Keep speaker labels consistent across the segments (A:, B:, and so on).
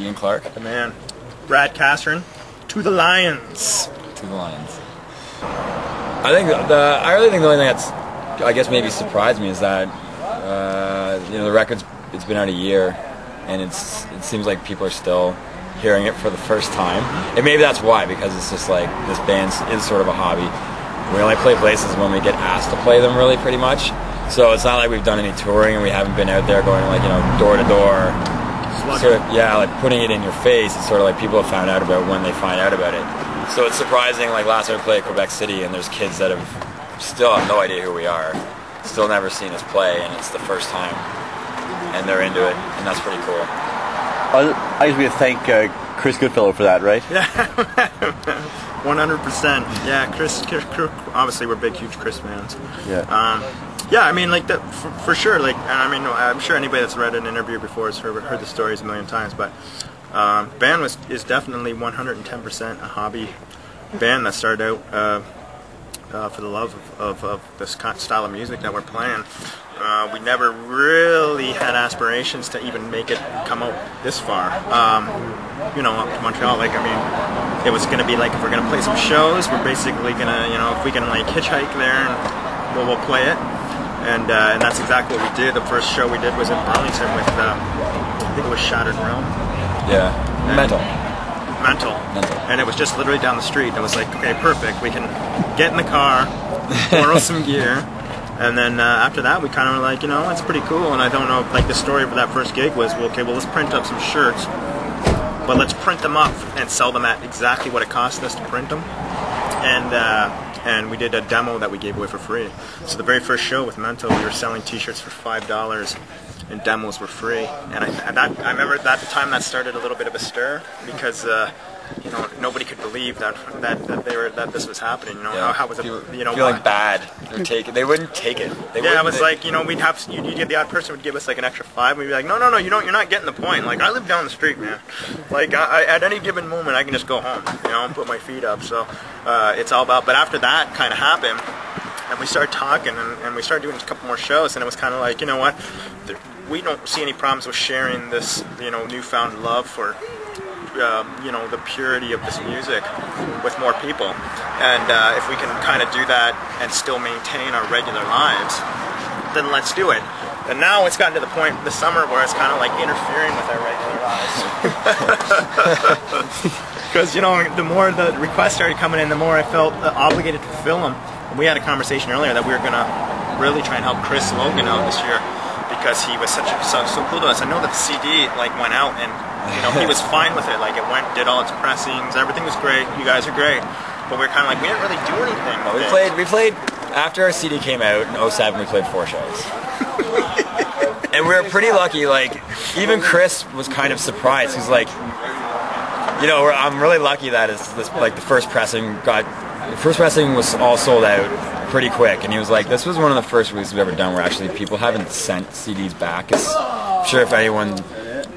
A: Ian Clark.
B: The man. Brad Castron. To the Lions.
A: To the Lions. I really think the only thing that's, I guess, maybe surprised me is that you know, the record's, it's been out a year, and it seems like people are still hearing it for the first time. And maybe that's why, because it's just like this band is sort of a hobby. We only play places when we get asked to play them, really, pretty much. So it's not like we've done any touring and we haven't been out there going, like, you know, door to door. Sort of, yeah, like putting it in your face. It's sort of like people have found out about when they find out about it. So it's surprising, like last time we played Quebec City, and there's kids that still have no idea who we are, still never seen us play, and it's the first time, and they're into it, and that's pretty cool.
C: I just want to thank Chris Goodfellow for that, right?
B: Yeah, 100%. Yeah, Chris, obviously we're big, huge Chris fans.
C: Yeah.
B: Yeah, I mean, like, for sure, like, and I mean, I'm sure anybody that's read an interview before has heard the stories a million times, but band is definitely 110% a hobby band that started out for the love of this style of music that we're playing. We never really had aspirations to even make it come out this far. You know, up to Montreal, like, I mean, it was going to be like, if we're going to play some shows, we're basically going to, you know, if we can, like, hitchhike there, and we'll play it. And that's exactly what we did. The first show we did was in Burlington with, I think it was Shattered Realm.
A: Yeah, Mental.
B: And it was just literally down the street. It was like, okay, perfect. We can get in the car, borrow some gear, and then after that, we kind of were like, you know, it's pretty cool. And I don't know, like, the story for that first gig was, well, okay, well, let's print up some shirts, but let's print them up and sell them at exactly what it cost us to print them. And we did a demo that we gave away for free. So the very first show with Mental, we were selling T-shirts for $5, and demos were free. And I remember at the time that started a little bit of a stir, because you know, nobody could believe that this was happening. You know,
A: yeah.
B: how was it? You know,
A: feeling bad. They wouldn't take it.
B: Yeah, it was like, you know, we'd have you'd get the odd person would give us like an extra $5. We'd be like, no, you're not getting the point. Like, I live down the street, man. Like, at any given moment, I can just go home, you know, and put my feet up. So it's all about. But after that kind of happened, and we started talking, and we started doing a couple more shows, and it was kind of like, you know what, we don't see any problems with sharing this, you know, newfound love for, you know, the purity of this music with more people. And if we can kind of do that and still maintain our regular lives, then let's do it. And now it's gotten to the point this summer where it's kind of like interfering with our regular lives. Because, you know, the more the requests started coming in, the more I felt obligated to fulfill them. And we had a conversation earlier that we were going to really try and help Chris Logan out this year, because he was so cool to us. I know that the CD like went out, and you know, he was fine with it. Like, it did all its pressings, everything was great. You guys are great, but we were kind of like, we didn't really do anything.
A: We played after our CD came out in 2007. We played 4 shows, and we were pretty lucky. Like, even Chris was kind of surprised. He's like, you know, I'm really lucky that like the first pressing was all sold out pretty quick, and he was like, this was one of the first releases we've ever done where actually people haven't sent CDs back. I'm sure if anyone,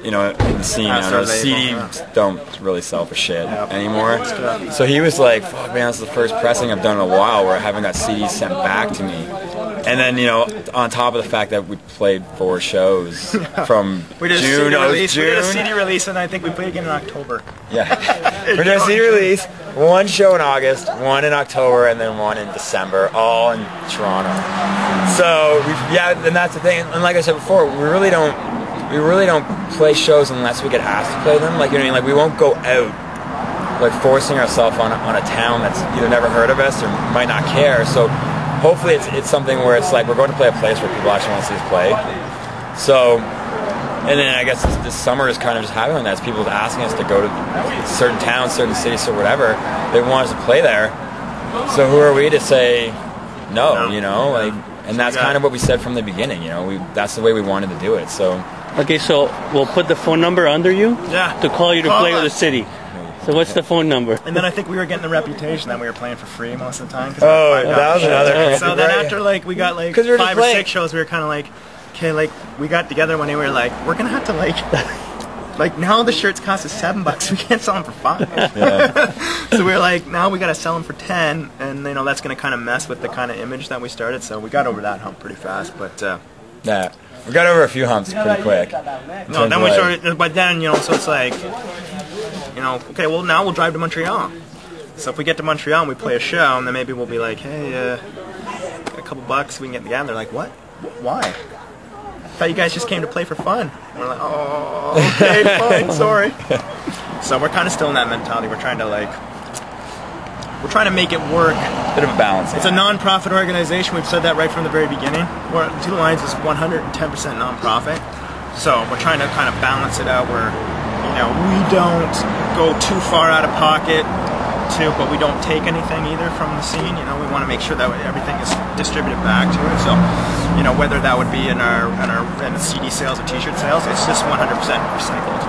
A: you know, in the scene, CDs don't really sell for shit anymore. So he was like, fuck, man, this is the first pressing I've done in a while where I haven't got CDs sent back to me. And then, you know, on top of the fact that we played 4 shows from
B: we did
A: June.
B: We did a CD release, and I think we played again in October.
A: Yeah. We did a CD release, 1 show in August, 1 in October, and then 1 in December, all in Toronto. So, yeah, and that's the thing. And like I said before, we really don't play shows unless we get asked to play them. Like, you know what I mean? Like, we won't go out, like, forcing ourselves on a town that's either never heard of us or might not care. So hopefully it's something where it's like we're going to play a place where people actually want to see us play. So, and then I guess this summer is kind of just happening. That's people asking us to go to certain towns, certain cities, or whatever. They want us to play there. So who are we to say no? You know, like, and that's kind of what we said from the beginning. You know, that's the way we wanted to do it. So.
D: Okay, so we'll put the phone number under you to call you to play with the city. So what's the phone number?
B: And then I think we were getting the reputation that we were playing for free most of the time.
A: Oh, that was another.
B: So then after like we got like 5 or 6 shows, we were kind of like, okay, like we got together one day. We were like, we're gonna have to like now the shirts cost us $7. We can't sell them for $5. Yeah. So we were like, now we gotta sell them for $10, and you know that's gonna kind of mess with the kind of image that we started. So we got over that hump pretty fast, but.
A: Yeah. We got over a few humps pretty quick.
B: No, then we started, but then, you know, so it's like, you know, okay, well, now we'll drive to Montreal. So if we get to Montreal and we play a show, and then maybe we'll be like, hey, a couple bucks, we can get together. They're like, what? Why? I thought you guys just came to play for fun. And we're like, oh, okay, fine, sorry. So we're kind of still in that mentality. We're trying to make it work.
A: Bit of a balance.
B: It's a non-profit organization. We've said that right from the very beginning. Two Lions is 110% non-profit. So we're trying to kind of balance it out where, you know, we don't go too far out of pocket, but we don't take anything either from the scene. You know, we want to make sure that everything is distributed back to it. So, you know, whether that would be in the CD sales or T-shirt sales, it's just 100% recycled.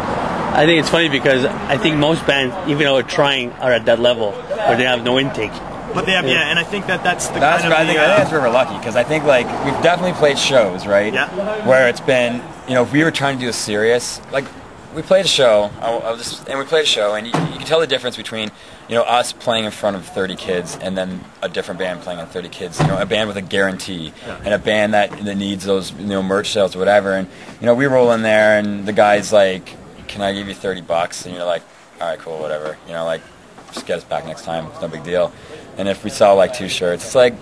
D: I think it's funny because I think most bands, even though they're trying, are at that level where they have no intake.
B: But they have, yeah, and I think that's the
A: I
B: kind of
A: think that's where we're lucky, because I think, like, we've definitely played shows, right?
B: Yeah.
A: Where it's been, you know, if we were trying to do a serious, like, we played a show, and we played a show, and you can tell the difference between, you know, us playing in front of 30 kids and then a different band playing on 30 kids. You know, a band with a guarantee, and a band that needs those, you know, merch sales or whatever. And, you know, we roll in there, and the guy's like, can I give you $30? And you're like, all right, cool, whatever. You know, like, just get us back next time. It's no big deal. And if we sell like 2 shirts, it's like,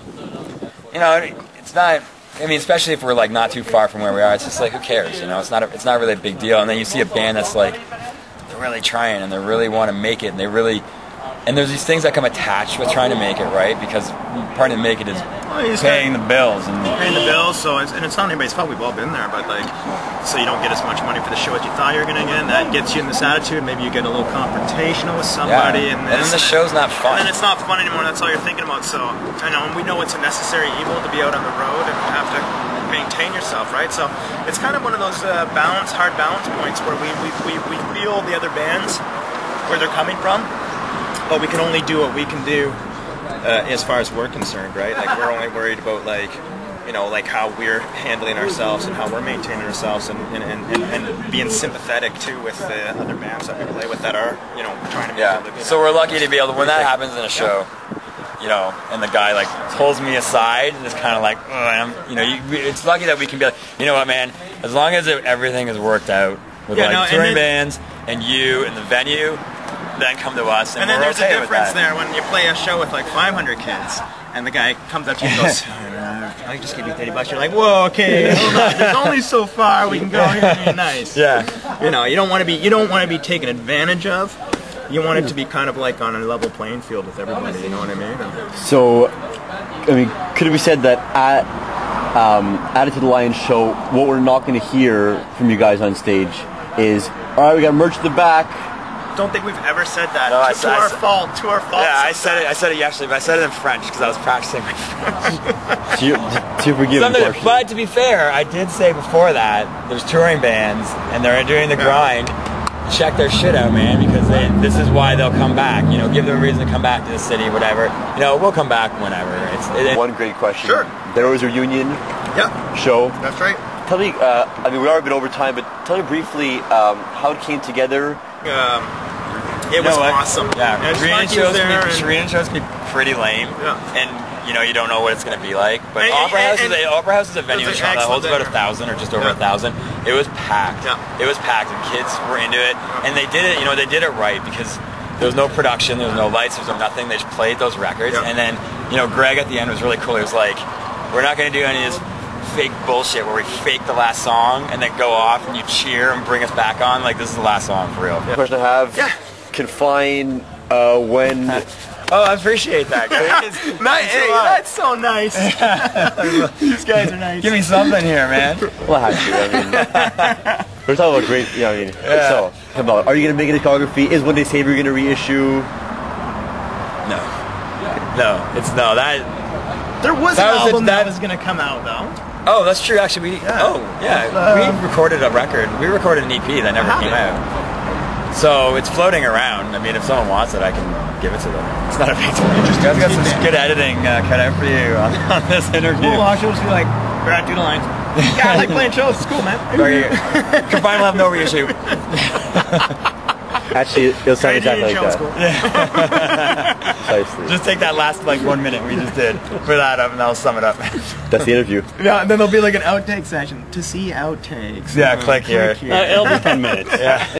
A: you know, it's not. I mean, especially if we're like not too far from where we are, it's just like, who cares? You know, it's not really a big deal. And then you see a band that's like, they're really trying and they really want to make it, and and there's these things that come attached with trying to make it, right? Because part of make it is paying the bills and
B: paying the bills. So and it's not anybody's fault. We've all been there, but like, so you don't get as much money for the show as you thought you were going to get, and that gets you in this attitude. Maybe you get a little confrontational with somebody, and
A: then the show's not fun.
B: And it's not fun anymore. That's all you're thinking about. So I know, and we know it's a necessary evil to be out on the road and have to maintain yourself, right? So it's kind of one of those hard balance points where we feel the other bands where they're coming from, but we can only do what we can do as far as we're concerned, right? Like, we're only worried about, like, you know, like how we're handling ourselves and how we're maintaining ourselves, and being sympathetic too with the other bands that we play with that are, you know, trying to make a living.
A: So we're lucky to be able to, when that happens in a show, you know, and the guy like pulls me aside and is kind of like, you know, it's lucky that we can be like, you know what, man, as long as everything is worked out with touring bands and you and the venue, then come to us, and then there's a difference
B: there when you play a show with like 500 kids and the guy comes up to you and goes, I just give you $30. You're like, whoa, okay, hold on. There's only so far we can go here and be nice.
A: Yeah.
B: You know, you don't want to be taken advantage of. You want it to be kind of like on a level playing field with everybody. You know what I mean?
C: So, I mean, could it be said that added to the Lions show, what we're not going to hear from you guys on stage is, all right, we got merch at the back.
B: Don't think we've ever said that.
A: No,
B: to our fault.
A: Yeah, I said it yesterday, but I said it in French because I was practicing my French.
C: You're forgiven.
A: But to be fair, I did say before that there's touring bands and they're doing the grind. Check their shit out, man, because this is why they'll come back. You know, give them a reason to come back to the city, whatever. You know, we'll come back whenever.
C: One great question.
B: Sure.
C: There was a Union show.
B: That's right.
C: Tell me, I mean, we are a bit over time, but tell me briefly how it came together.
B: It was awesome.
A: Yeah, Korean shows can be pretty lame, and you know, you don't know what it's going to be like. But Opera House is a venue that holds about 1,000 or just over 1,000. It was packed. Yeah. It was packed, and kids were into it, and they did it. You know, they did it right because there was no production, there was no lights, there was no nothing. They just played those records, and then, you know, Greg at the end was really cool. He was like, "We're not going to do any of this fake bullshit where we fake the last song and then go off and you cheer and bring us back on. Like, this is the last song for real."
C: The question I have: confine when.
A: Oh, I appreciate that.
B: That's so nice. These guys are nice.
A: Give me something here, man.
C: Well, I have to. I mean, we're talking about great. You know, I mean, so come on. Are you going to make a discography? Is One Day Savior going to reissue?
A: No, it's no.
B: There was an album that was going to come out though.
A: Oh, that's true. Actually, we recorded a record. We recorded an EP that never came out. So it's floating around. I mean, if someone wants it, I can give it to them. It's not a big deal. You guys got some good editing cut out for you on this interview.
B: We'll watch it. We'll be like, we're at Doodle Lines. Yeah, I like playing shows. It's cool, man.
A: Combine will have no reissue.
C: Actually, it'll sound exactly like that.
B: Cool.
C: Precisely.
A: Just take that last like 1 minute we just did, put that up, and that'll sum it up.
C: That's the interview.
B: Yeah, and then there'll be like an outtake session to see outtakes.
A: Yeah, click here.
D: It'll be 10 minutes.
A: Yeah.